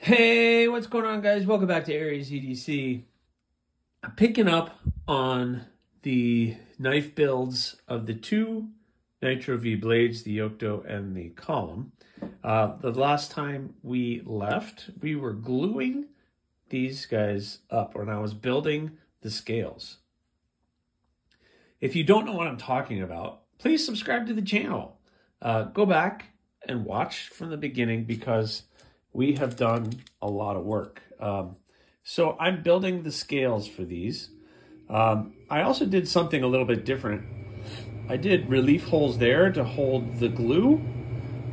Hey, what's going on, guys? Welcome back to AriesEDC. I'm picking up on the knife builds of the two Nitro V blades, the Yocto and the column. The last time we left, we were gluing these guys up when I was building the scales. If you don't know what I'm talking about, please subscribe to the channel. Go back and watch from the beginning because we have done a lot of work. So I'm building the scales for these. I also did something a little bit different. I did relief holes there to hold the glue.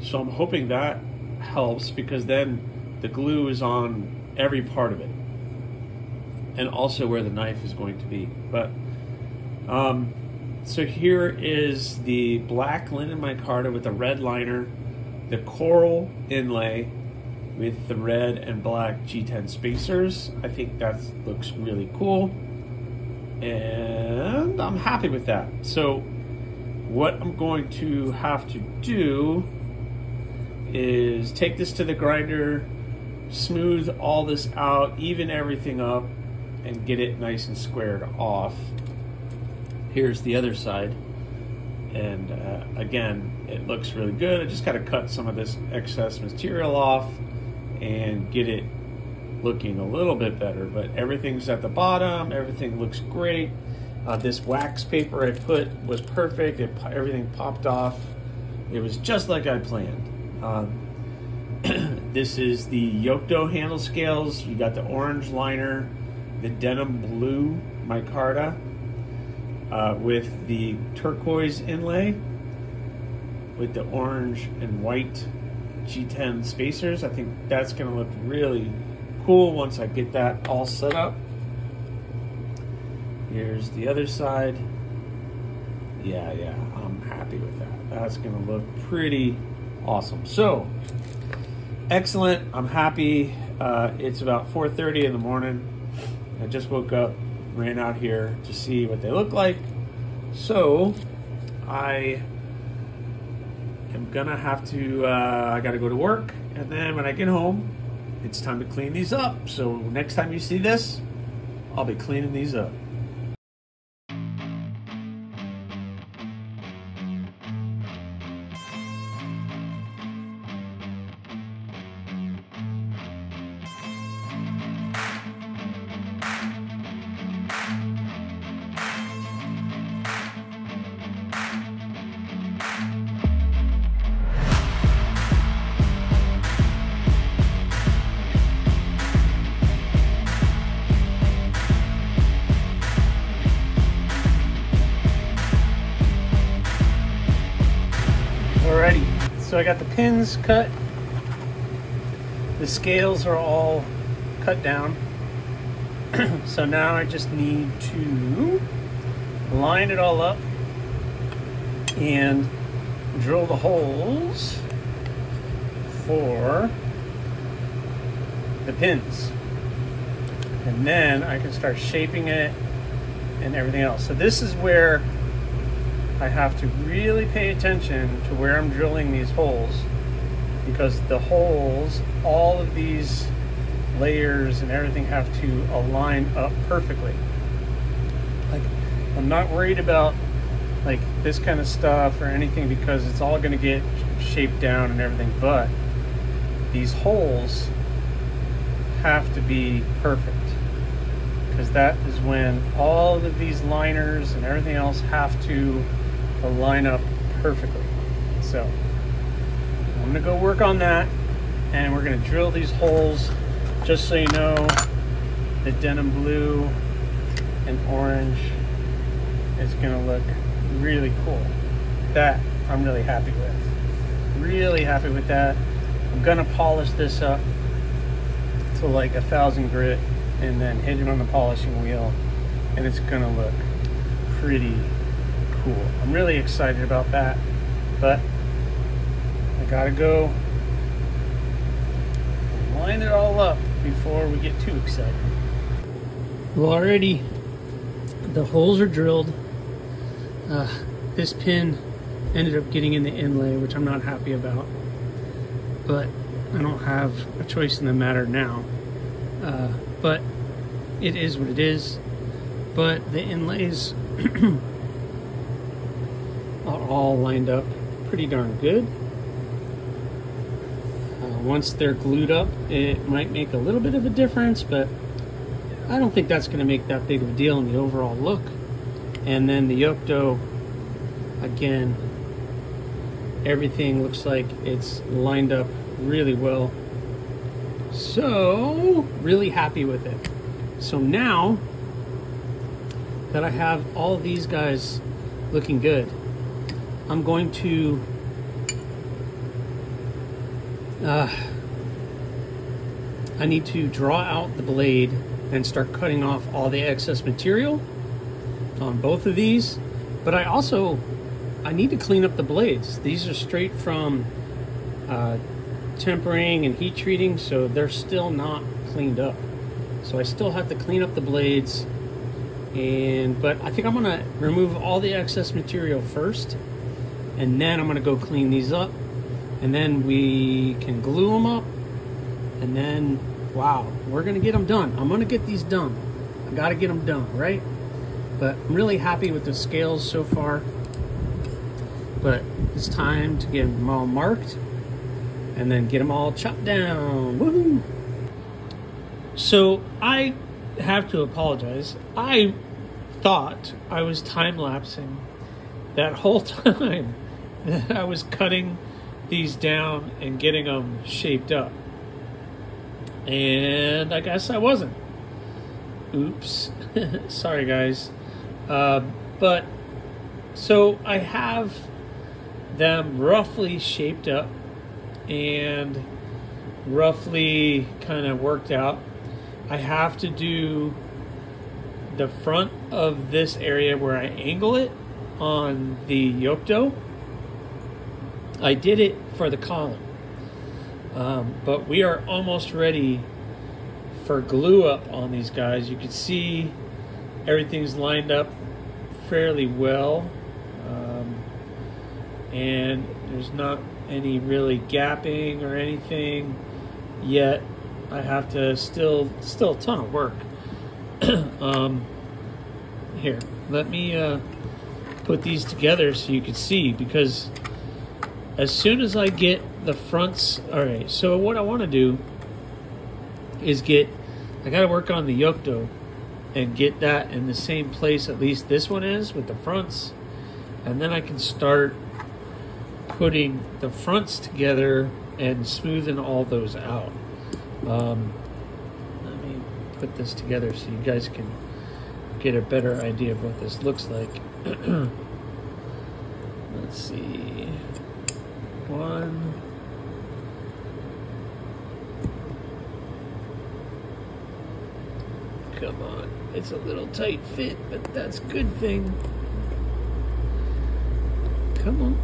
So I'm hoping that helps because then the glue is on every part of it. And also where the knife is going to be. But so here is the black linen micarta with the red liner, the coral inlay, with the red and black G10 spacers. I think that looks really cool. And I'm happy with that. So what I'm going to have to do is take this to the grinder, smooth all this out, even everything up, and get it nice and squared off. Here's the other side. And again, it looks really good. I just got to cut some of this excess material off and get it looking a little bit better, but everything's at the bottom. Everything looks great. This wax paper I put was perfect. Everything popped off. It was just like I planned. This is the Yocto handle scales. You got the orange liner, the denim blue micarta with the turquoise inlay with the orange and white G10 spacers. I think that's going to look really cool once I get that all set up. Here's the other side. Yeah, I'm happy with that. That's going to look pretty awesome. So, excellent. I'm happy. It's about 4:30 in the morning. I just woke up, ran out here to see what they look like. So, I am gonna have to, I gotta go to work, and then when I get home, it's time to clean these up. So next time you see this, I'll be cleaning these up. Alrighty, so I got the pins cut. The scales are all cut down. So now I just need to line it all up and drill the holes for the pins. And then I can start shaping it and everything else. So this is where I have to really pay attention to where I'm drilling these holes, because the holes, all of these layers and everything have to align up perfectly. Like, I'm not worried about like this kind of stuff or anything because it's all going to get shaped down and everything, but these holes have to be perfect, because that is when all of these liners and everything else have to line up perfectly. So I'm gonna go work on that, and we're gonna drill these holes. Just so you know, the denim blue and orange is gonna look really cool. That I'm really happy with. Really happy with that. I'm gonna polish this up to like 1000 grit and then hit it on the polishing wheel, and it's gonna look pretty cool. I'm really excited about that, but I gotta go line it all up before we get too excited. Well, already the holes are drilled. This pin ended up getting in the inlay, which I'm not happy about, but I don't have a choice in the matter now. But it is what it is. But the inlays are all lined up pretty darn good. Once they're glued up, it might make a little bit of a difference, but I don't think that's going to make that big of a deal in the overall look. And then the yoke dough, again, everything looks like it's lined up really well. So, really happy with it. So now that I have all these guys looking good, I'm going to I need to draw out the blade and start cutting off all the excess material on both of these. But I need to clean up the blades. These are straight from tempering and heat treating, so they're still not cleaned up. So I still have to clean up the blades, but I think I'm gonna remove all the excess material first, and then I'm gonna go clean these up, and then we can glue them up, and then wow, we're gonna get them done. I'm gonna get these done. I gotta get them done, right? But I'm really happy with the scales so far. But it's time to get them all marked and then get them all chopped down. Woohoo! So I have to apologize. I thought I was time-lapsing that whole time that I was cutting these down and getting them shaped up. And I guess I wasn't. Oops. Sorry, guys. But so I have them roughly shaped up and roughly kind of worked out. I have to do the front of this area where I angle it on the yoke dough. I did it for the column, but we are almost ready for glue up on these guys. You can see everything's lined up fairly well, and there's not any really gapping or anything yet. I have to still a ton of work. Here, let me put these together so you can see, because as soon as I get the fronts, all right, so what I want to do is I got to work on the yoke dough and get that in the same place, at least this one is, with the fronts, and then I can start putting the fronts together and smoothing all those out. Let me put this together so you guys can get a better idea of what this looks like. Let's see. One. Come on. It's a little tight fit, but that's a good thing. Come on.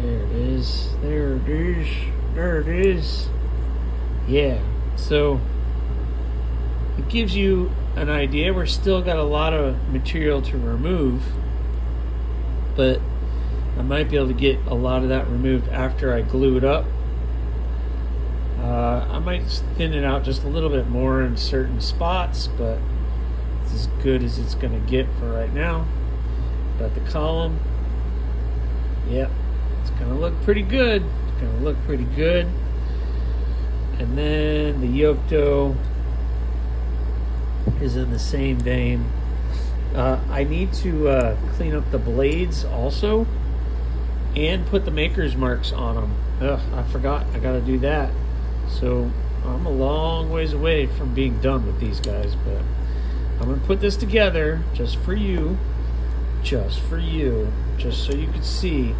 There it is. There it is. There it is. Yeah. So it gives you an idea. We're still got a lot of material to remove, but I might be able to get a lot of that removed after I glue it up. I might thin it out just a little bit more in certain spots, but it's as good as it's going to get for right now. But the column, yep, it's going to look pretty good. It's going to look pretty good. And then the yoke dough is in the same vein. I need to clean up the blades also and put the maker's marks on them. Ugh, I forgot. I got to do that. So I'm a long ways away from being done with these guys, but I'm going to put this together just for you, just so you can see.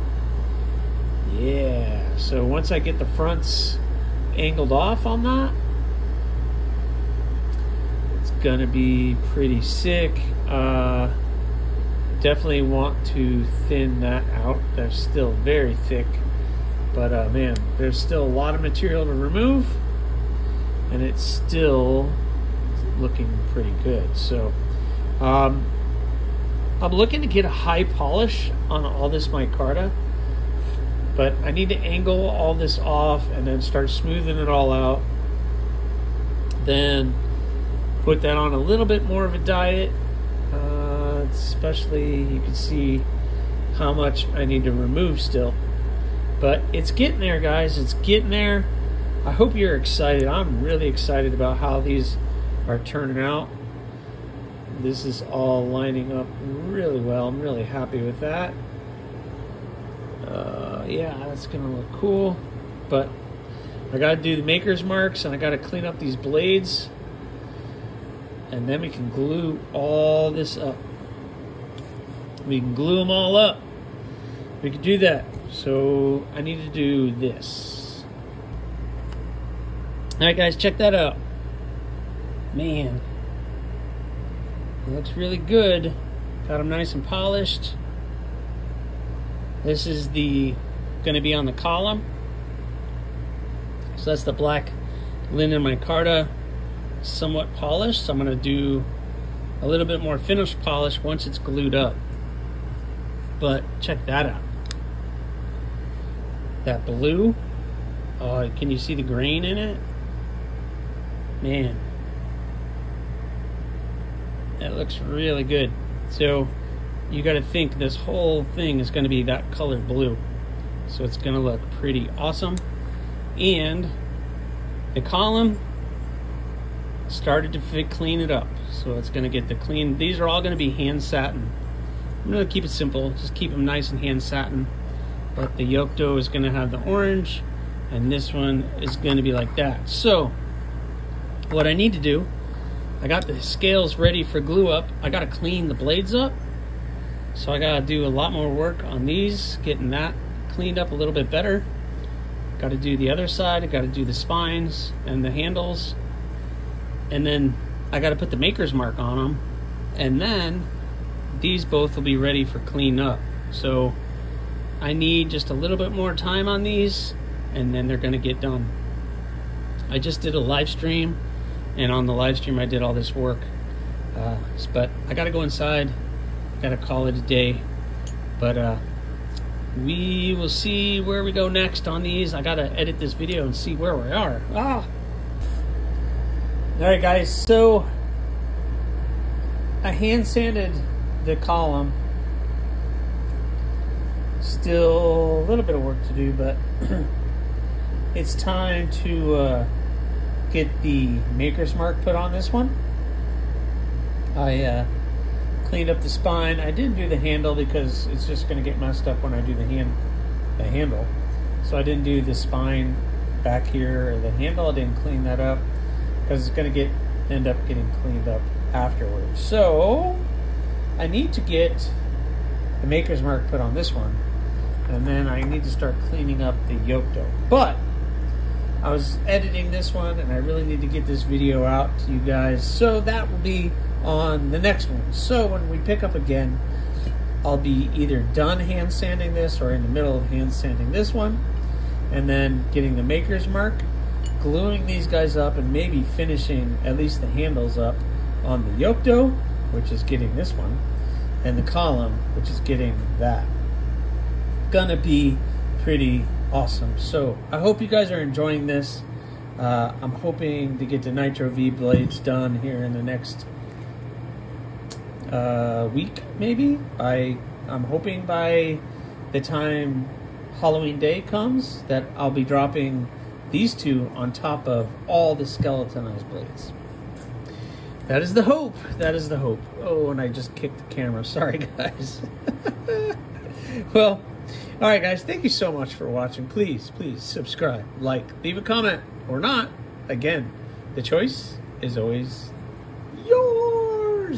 Yeah, so once I get the fronts angled off on that, it's going to be pretty sick. Definitely want to thin that out. They're still very thick. But man, there's still a lot of material to remove, and it's still looking pretty good. So I'm looking to get a high polish on all this micarta, but I need to angle all this off and then start smoothing it all out. Then put that on a little bit more of a diet, especially you can see how much I need to remove still. But it's getting there, guys. It's getting there. I hope you're excited. I'm really excited about how these are turning out. This is all lining up really well. I'm really happy with that. Yeah, that's gonna look cool. But I gotta do the maker's marks, and I gotta clean up these blades, and then we can glue all this up. We can glue them all up. We can do that. So I need to do this. All right, guys, check that out. Man, it looks really good. Got them nice and polished. This is going to be on the column. So that's the black linen micarta, somewhat polished. So I'm going to do a little bit more finish polish once it's glued up. But check that out. That blue. Can you see the grain in it? Man, that looks really good. So you got to think this whole thing is going to be that color blue. So it's going to look pretty awesome. And the column started to clean it up. So it's going to get the clean. These are all going to be hand satin. I'm going to keep it simple. Just keep them nice and hand satin. But the yoke dough is going to have the orange. And this one is going to be like that. So what I need to do, I got the scales ready for glue up. I got to clean the blades up. So I got to do a lot more work on these, getting that cleaned up a little bit better. Got to do the other side. I got to do the spines and the handles. And then I got to put the maker's mark on them. And then these both will be ready for clean up. So I need just a little bit more time on these, and then they're going to get done. I just did a live stream, and on the live stream I did all this work. But I got to go inside. Got to call it a day. But we will see where we go next on these. I got to edit this video and see where we are. Alright, guys, so I hand sanded the column. Still a little bit of work to do, but it's time to get the maker's mark put on this one. I cleaned up the spine. I didn't do the handle because it's just going to get messed up when I do the handle. So I didn't do the spine back here or the handle. I didn't clean that up because it's going to end up getting cleaned up afterwards. So I need to get the maker's mark put on this one, and then I need to start cleaning up the yoke dough. But I was editing this one, and I really need to get this video out to you guys, so that will be on the next one. So when we pick up again, I'll be either done hand sanding this or in the middle of hand sanding this one, and then getting the maker's mark, gluing these guys up, and maybe finishing at least the handles up on the yoke dough, which is getting this one, and the column, which is getting that. Gonna be pretty awesome. So I hope you guys are enjoying this. I'm hoping to get the Nitro V blades done here in the next week, maybe. I'm hoping by the time Halloween Day comes that I'll be dropping these two on top of all the skeletonized blades. That is the hope. That is the hope. Oh, and I just kicked the camera. Sorry, guys. Well, all right, guys. Thank you so much for watching. Please, please subscribe, like, leave a comment, or not. Again, the choice is always